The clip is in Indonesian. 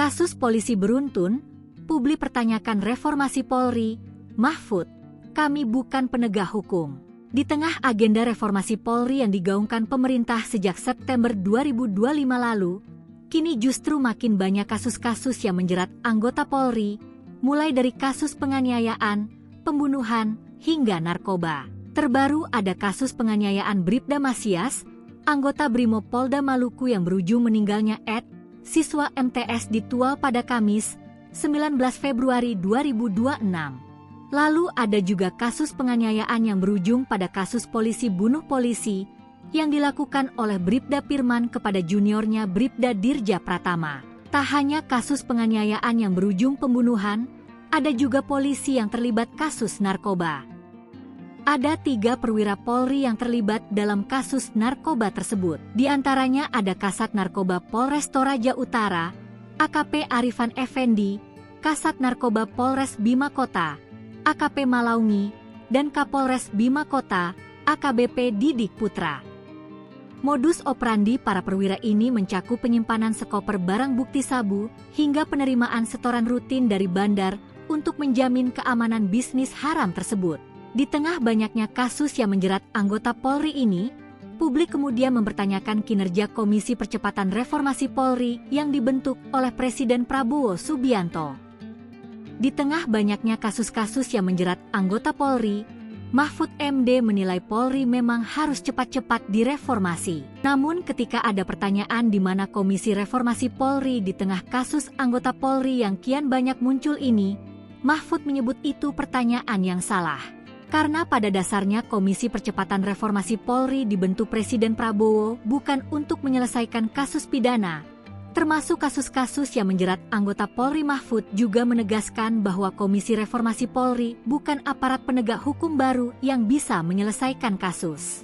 Kasus polisi beruntun, publik pertanyakan reformasi Polri, Mahfud, kami bukan penegak hukum. Di tengah agenda reformasi Polri yang digaungkan pemerintah sejak September 2025 lalu, kini justru makin banyak kasus-kasus yang menjerat anggota Polri, mulai dari kasus penganiayaan, pembunuhan, hingga narkoba. Terbaru ada kasus penganiayaan Bribda Masias, anggota Brimob Polda Maluku yang berujung meninggalnya Ed, siswa MTS di Tual pada Kamis, 19 Februari 2026. Lalu ada juga kasus penganiayaan yang berujung pada kasus polisi bunuh polisi yang dilakukan oleh Bribda Firman kepada juniornya Bribda Dirja Pratama. Tak hanya kasus penganiayaan yang berujung pembunuhan, ada juga polisi yang terlibat kasus narkoba. Ada 3 perwira Polri yang terlibat dalam kasus narkoba tersebut. Di antaranya ada Kasat Narkoba Polres Toraja Utara, AKP Arifan Effendi, Kasat Narkoba Polres Bima Kota, AKP Malaungi, dan Kapolres Bima Kota, AKBP Didik Putra. Modus operandi para perwira ini mencakup penyimpanan sekoper barang bukti sabu hingga penerimaan setoran rutin dari bandar untuk menjamin keamanan bisnis haram tersebut. Di tengah banyaknya kasus yang menjerat anggota Polri ini, publik kemudian mempertanyakan kinerja Komisi Percepatan Reformasi Polri yang dibentuk oleh Presiden Prabowo Subianto. Di tengah banyaknya kasus-kasus yang menjerat anggota Polri, Mahfud MD menilai Polri memang harus cepat-cepat direformasi. Namun ketika ada pertanyaan di mana Komisi Reformasi Polri di tengah kasus anggota Polri yang kian banyak muncul ini, Mahfud menyebut itu pertanyaan yang salah. Karena pada dasarnya Komisi Percepatan Reformasi Polri dibentuk Presiden Prabowo bukan untuk menyelesaikan kasus pidana, termasuk kasus-kasus yang menjerat anggota Polri. Mahfud juga menegaskan bahwa Komisi Reformasi Polri bukan aparat penegak hukum baru yang bisa menyelesaikan kasus.